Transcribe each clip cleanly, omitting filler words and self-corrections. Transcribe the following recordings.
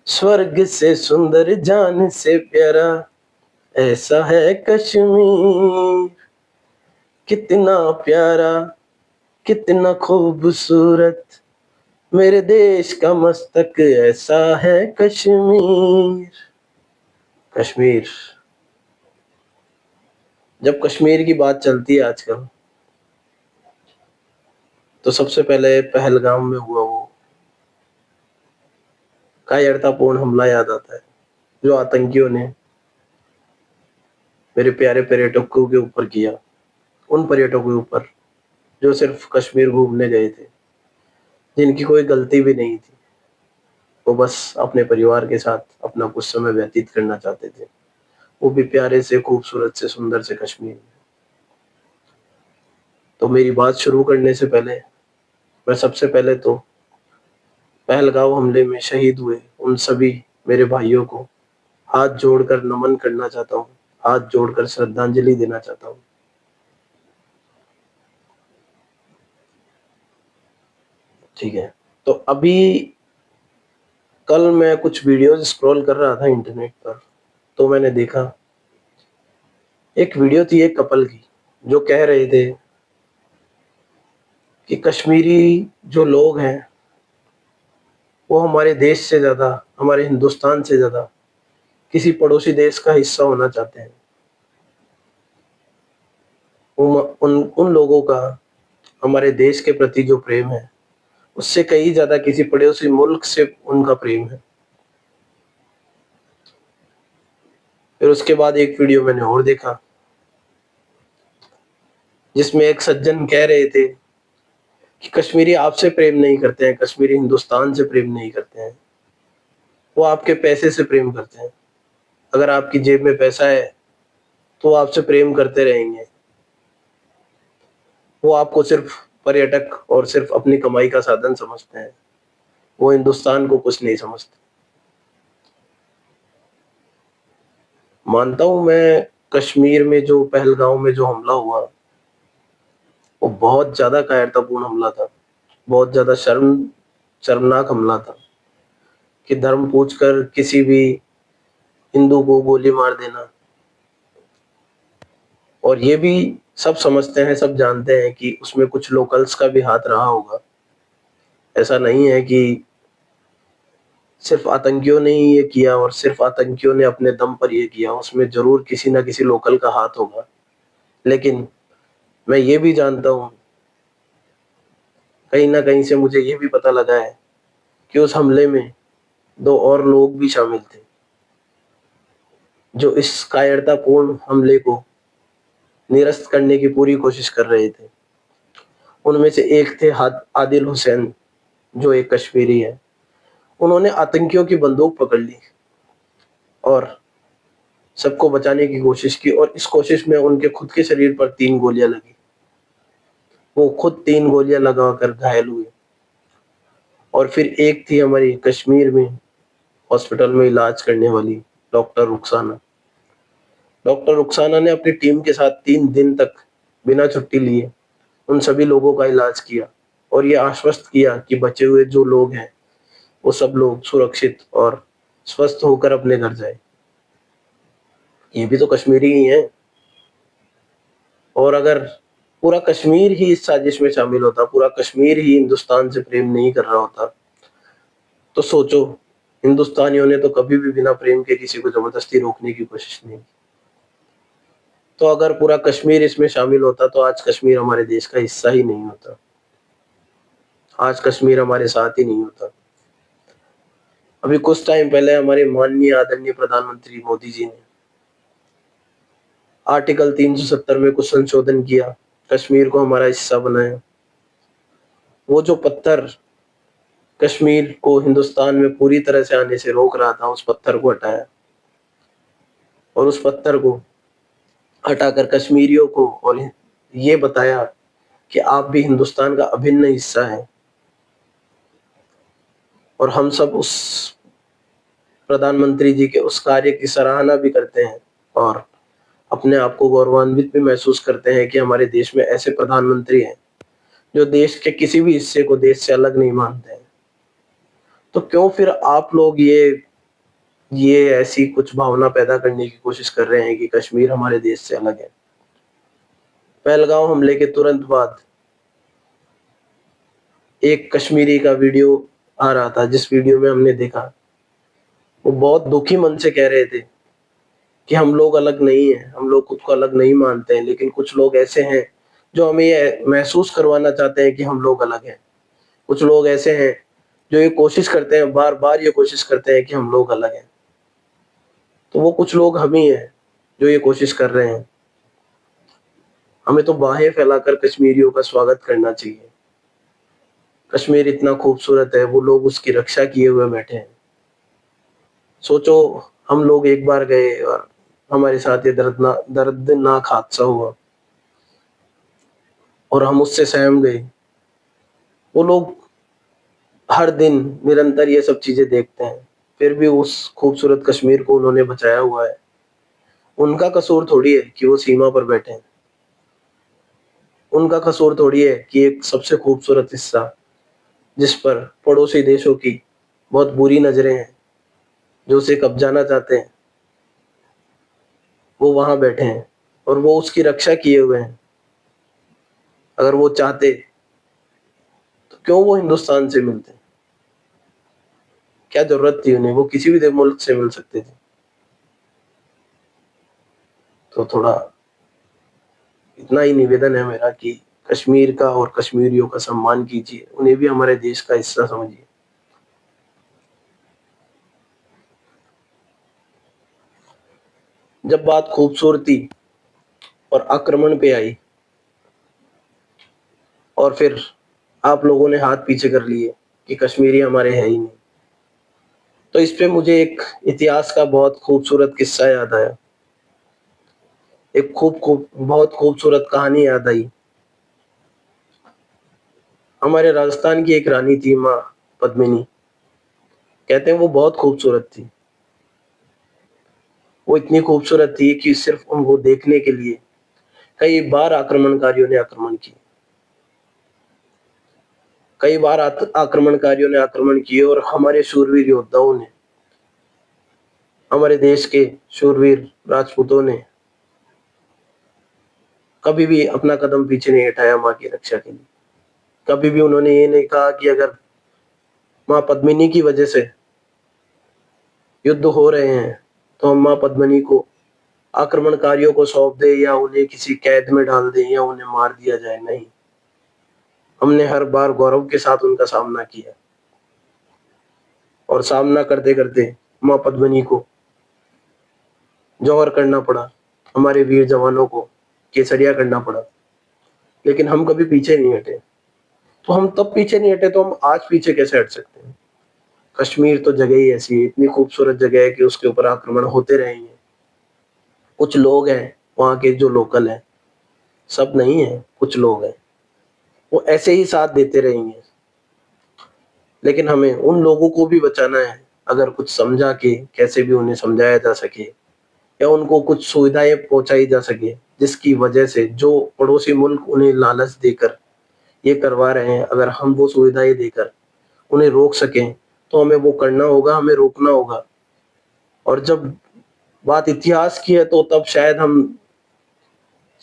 स्वर्ग से सुंदर जान से प्यारा ऐसा है कश्मीर। कितना प्यारा, कितना खूबसूरत, मेरे देश का मस्तक ऐसा है कश्मीर। कश्मीर, जब कश्मीर की बात चलती है आजकल, तो सबसे पहले पहलगाम में हुआ वो कायरतापूर्ण हमला याद आता है, जो आतंकियों ने मेरे प्यारे पर्यटकों के ऊपर किया। उन पर्यटकों के ऊपर जो सिर्फ कश्मीर घूमने गए थे, जिनकी कोई गलती भी नहीं थी। वो बस अपने परिवार के साथ अपना कुछ समय व्यतीत करना चाहते थे, वो भी प्यारे से, खूबसूरत से, सुंदर से कश्मीर में। तो मेरी बात शुरू करने से पहले मैं सबसे पहले तो पहलगाम हमले में शहीद हुए उन सभी मेरे भाइयों को हाथ जोड़कर नमन करना चाहता हूँ, हाथ जोड़कर श्रद्धांजलि देना चाहता हूँ। ठीक है। तो अभी कल मैं कुछ वीडियोस स्क्रॉल कर रहा था इंटरनेट पर, तो मैंने देखा एक वीडियो थी एक कपल की, जो कह रहे थे कि कश्मीरी जो लोग हैं, वो हमारे देश से ज़्यादा, हमारे हिंदुस्तान से ज़्यादा किसी पड़ोसी देश का हिस्सा होना चाहते हैं। उन उन उन लोगों का हमारे देश के प्रति जो प्रेम है, उससे कहीं ज़्यादा किसी पड़ोसी मुल्क से उनका प्रेम है। फिर उसके बाद एक वीडियो मैंने और देखा, जिसमें एक सज्जन कह रहे थे कि कश्मीरी आपसे प्रेम नहीं करते हैं, कश्मीरी हिंदुस्तान से प्रेम नहीं करते हैं, वो आपके पैसे से प्रेम करते हैं। अगर आपकी जेब में पैसा है, तो वो आपसे प्रेम करते रहेंगे। वो आपको सिर्फ पर्यटक और सिर्फ अपनी कमाई का साधन समझते हैं। वो हिंदुस्तान को कुछ नहीं समझते। मानता हूँ मैं, कश्मीर में जो पहलगाम में जो हमला हुआ, वो बहुत ज़्यादा कायरतापूर्ण हमला था। बहुत ज़्यादा शर्मनाक हमला था कि धर्म पूछकर किसी भी हिंदू को गोली मार देना। और ये भी सब समझते हैं, सब जानते हैं कि उसमें कुछ लोकल्स का भी हाथ रहा होगा। ऐसा नहीं है कि सिर्फ आतंकियों ने ही ये किया और सिर्फ आतंकियों ने अपने दम पर ये किया, उसमें ज़रूर किसी न किसी लोकल का हाथ होगा। लेकिन मैं ये भी जानता हूँ, कहीं न कहीं से मुझे ये भी पता लगा है कि उस हमले में 2 और लोग भी शामिल थे, जो इस कायरतापूर्ण हमले को निरस्त करने की पूरी कोशिश कर रहे थे। उनमें से एक थे हाद आदिल हुसैन, जो एक कश्मीरी है। उन्होंने आतंकियों की बंदूक पकड़ ली और सबको बचाने की कोशिश की, और इस कोशिश में उनके खुद के शरीर पर 3 गोलियाँ लगी। वो खुद 3 गोलियाँ लगाकर घायल हुए। और फिर एक थी हमारी कश्मीर में हॉस्पिटल में इलाज करने वाली डॉक्टर रुखसाना। डॉक्टर रुखसाना ने अपनी टीम के साथ 3 दिन तक बिना छुट्टी लिए उन सभी लोगों का इलाज किया और ये आश्वस्त किया कि बचे हुए जो लोग हैं, वो सब लोग सुरक्षित और स्वस्थ होकर अपने घर जाएँ। ये भी तो कश्मीरी ही हैं। और अगर पूरा कश्मीर ही इस साजिश में शामिल होता, पूरा कश्मीर ही हिंदुस्तान से प्रेम नहीं कर रहा होता, तो सोचो, हिंदुस्तानियों ने तो कभी भी बिना प्रेम के किसी को ज़बरदस्ती रोकने की कोशिश नहीं की। तो अगर पूरा कश्मीर इसमें शामिल होता, तो आज कश्मीर हमारे देश का हिस्सा ही नहीं होता। आज कश्मीर हमारे साथ ही नहीं होता। अभी कुछ टाइम पहले हमारे माननीय आदरणीय प्रधानमंत्री मोदी जी ने आर्टिकल 370 में कुछ संशोधन किया, कश्मीर को हमारा हिस्सा बनाया। वो जो पत्थर कश्मीर को हिंदुस्तान में पूरी तरह से आने से रोक रहा था, उस पत्थर को हटाया और उस पत्थर को हटाकर कश्मीरियों को और ये बताया कि आप भी हिंदुस्तान का अभिन्न हिस्सा हैं। और हम सब उस प्रधानमंत्री जी के उस कार्य की सराहना भी करते हैं और अपने आप को गौरवान्वित भी महसूस करते हैं कि हमारे देश में ऐसे प्रधानमंत्री हैं, जो देश के किसी भी हिस्से को देश से अलग नहीं मानते हैं। तो क्यों फिर आप लोग ये ये ऐसी कुछ भावना पैदा करने की कोशिश कर रहे हैं कि कश्मीर हमारे देश से अलग है। पहलगाम हमले के तुरंत बाद एक कश्मीरी का वीडियो आ रहा था, जिस वीडियो में हमने देखा वो बहुत दुखी मन से कह रहे थे कि हम लोग अलग नहीं हैं, हम लोग खुद को अलग नहीं मानते हैं, लेकिन कुछ लोग ऐसे हैं जो हमें ये महसूस करवाना चाहते हैं कि हम लोग अलग हैं। कुछ लोग ऐसे हैं जो ये कोशिश करते हैं, बार-बार ये कोशिश करते हैं कि हम लोग अलग हैं। तो वो कुछ लोग हम ही हैं जो ये कोशिश कर रहे हैं। हमें तो बाहें फैलाकर कश्मीरियों का स्वागत करना चाहिए। कश्मीर इतना खूबसूरत है, वो लोग उसकी रक्षा किए हुए बैठे हैं। सोचो, हम लोग एक बार गए और हमारे साथ ये दर्दनाक हादसा हुआ और हम उससे सहम गए। वो लोग हर दिन निरंतर ये सब चीज़ें देखते हैं, फिर भी उस खूबसूरत कश्मीर को उन्होंने बचाया हुआ है। उनका कसूर थोड़ी है कि वो सीमा पर बैठे हैं। उनका कसूर थोड़ी है कि एक सबसे खूबसूरत हिस्सा, जिस पर पड़ोसी देशों की बहुत बुरी नज़रें हैं, जो उसे कब्जाना चाहते हैं, वो वहाँ बैठे हैं और वो उसकी रक्षा किए हुए हैं। अगर वो चाहते तो क्यों वो हिंदुस्तान से मिलते? क्या ज़रूरत थी उन्हें? वो किसी भी मुल्क से मिल सकते थे। तो थोड़ा इतना ही निवेदन है मेरा कि कश्मीर का और कश्मीरियों का सम्मान कीजिए, उन्हें भी हमारे देश का हिस्सा समझिए। जब बात खूबसूरती और आक्रमण पे आई और फिर आप लोगों ने हाथ पीछे कर लिए कि कश्मीरी हमारे है ही नहीं, तो इस पे मुझे एक इतिहास का बहुत खूबसूरत किस्सा याद आया। एक बहुत खूबसूरत कहानी याद आई। हमारे राजस्थान की एक रानी थी, माँ पद्मिनी। कहते हैं वो बहुत खूबसूरत थी। वो इतनी खूबसूरत थी कि सिर्फ उनको देखने के लिए कई बार आक्रमणकारियों ने आक्रमण किए। कई बार आक्रमणकारियों ने आक्रमण किए और हमारे शूरवीर योद्धाओं ने, हमारे देश के शूरवीर राजपूतों ने कभी भी अपना कदम पीछे नहीं हटाया माँ की रक्षा के लिए। कभी भी उन्होंने ये नहीं कहा कि अगर माँ पद्मिनी की वजह से युद्ध हो रहे हैं तो हम माँ पद्मिनी को आक्रमणकारियों को सौंप दें या उन्हें किसी कैद में डाल दें या उन्हें मार दिया जाए। नहीं, हमने हर बार गौरव के साथ उनका सामना किया और सामना करते करते माँ पद्मिनी को जौहर करना पड़ा, हमारे वीर जवानों को केसरिया करना पड़ा, लेकिन हम कभी पीछे नहीं हटे। तो हम तब पीछे नहीं हटे तो हम आज पीछे कैसे हट सकते हैं? कश्मीर तो जगह ही ऐसी है, इतनी खूबसूरत जगह है कि उसके ऊपर आक्रमण होते रहेंगे। कुछ लोग हैं वहाँ के जो लोकल हैं, सब नहीं है, कुछ लोग हैं, वो ऐसे ही साथ देते रहेंगे। लेकिन हमें उन लोगों को भी बचाना है, अगर कुछ समझा के कैसे भी उन्हें समझाया जा सके या उनको कुछ सुविधाएं पहुंचाई जा सके, जिसकी वजह से जो पड़ोसी मुल्क उन्हें लालच देकर ये करवा रहे हैं, अगर हम वो सुविधाएं देकर उन्हें रोक सकें तो हमें वो करना होगा, हमें रोकना होगा। और जब बात इतिहास की है तो तब शायद हम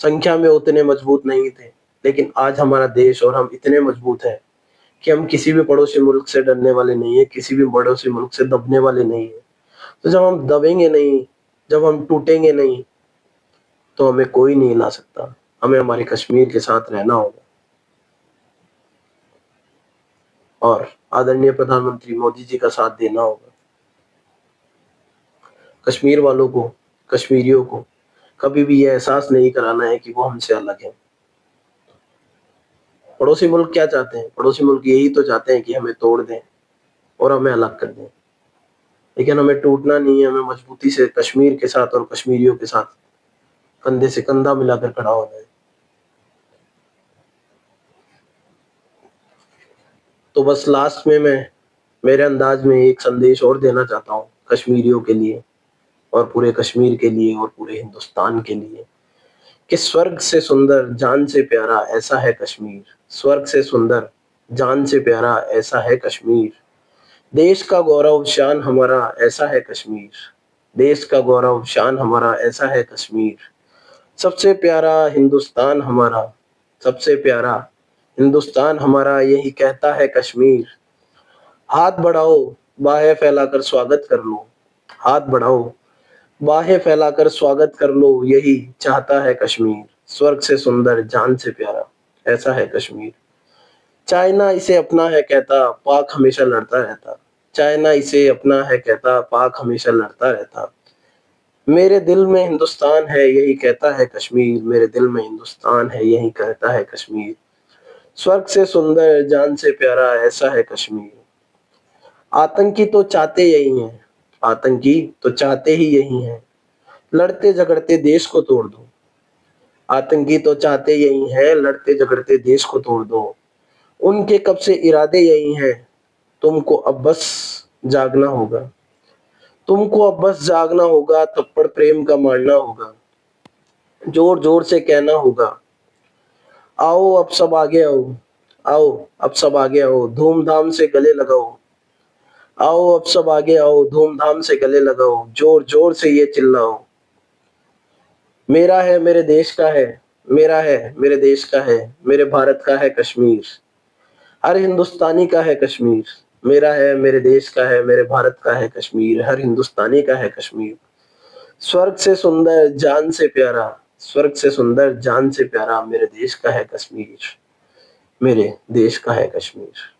संख्या में उतने मजबूत नहीं थे, लेकिन आज हमारा देश और हम इतने मजबूत हैं कि हम किसी भी पड़ोसी मुल्क से डरने वाले नहीं है, किसी भी पड़ोसी मुल्क से दबने वाले नहीं है। तो जब हम दबेंगे नहीं, जब हम टूटेंगे नहीं, तो हमें कोई नहीं हिला सकता। हमें हमारे कश्मीर के साथ रहना होगा और आदरणीय प्रधानमंत्री मोदी जी का साथ देना होगा। कश्मीर वालों को, कश्मीरियों को कभी भी ये एहसास नहीं कराना है कि वो हमसे अलग है। पड़ोसी मुल्क क्या चाहते हैं? पड़ोसी मुल्क यही तो चाहते हैं कि हमें तोड़ दें और हमें अलग कर दें। लेकिन हमें टूटना नहीं है, हमें मजबूती से कश्मीर के साथ और कश्मीरियों के साथ कंधे से कंधा मिलाकर खड़ा होना है। तो बस लास्ट में मैं मेरे अंदाज में एक संदेश और देना चाहता हूँ कश्मीरियों के लिए और पूरे कश्मीर के लिए और पूरे हिंदुस्तान के लिए, कि स्वर्ग से सुंदर जान से प्यारा ऐसा है कश्मीर। स्वर्ग से सुंदर जान से प्यारा ऐसा है कश्मीर। देश का गौरव शान हमारा ऐसा है कश्मीर। देश का गौरव शान हमारा ऐसा है कश्मीर। सबसे प्यारा हिंदुस्तान हमारा, सबसे प्यारा हिंदुस्तान हमारा यही कहता है कश्मीर। हाथ बढ़ाओ, बाहें फैलाकर स्वागत कर लो। हाथ बढ़ाओ, बाहें फैलाकर स्वागत कर लो, यही चाहता है कश्मीर। स्वर्ग से सुंदर, जान से प्यारा, ऐसा है कश्मीर। चाइना इसे अपना है कहता, पाक हमेशा लड़ता रहता। चाइना इसे अपना है कहता, पाक हमेशा लड़ता रहता। मेरे दिल में हिंदुस्तान है यही कहता है कश्मीर। मेरे दिल में हिंदुस्तान है यही कहता है कश्मीर। स्वर्ग से सुंदर, जान से प्यारा, ऐसा है कश्मीर। आतंकी तो चाहते यही हैं, आतंकी तो चाहते ही यही हैं, लड़ते झगड़ते देश को तोड़ दो। आतंकी तो चाहते यही हैं, लड़ते झगड़ते देश को तोड़ दो। उनके कब से इरादे यही हैं, तुमको अब बस जागना होगा। तुमको अब बस जागना होगा, थप्पड़ प्रेम का मारना होगा। जोर जोर से कहना होगा, आओ अब सब आगे आओ। आओ अब सब आगे आओ, धूमधाम से गले लगाओ। आओ अब सब आगे आओ, धूमधाम से गले लगाओ, जोर जोर से ये चिल्लाओ। मेरा है मेरे देश का है, मेरा है मेरे देश का है, मेरे भारत का है कश्मीर। हर हिंदुस्तानी का है कश्मीर। मेरा है मेरे देश का है, मेरे भारत का है कश्मीर, हर हिंदुस्तानी का है कश्मीर। स्वर्ग से सुंदर, जान से प्यारा, स्वर्ग से सुंदर, जान से प्यारा, मेरे देश का है कश्मीर। मेरे देश का है कश्मीर।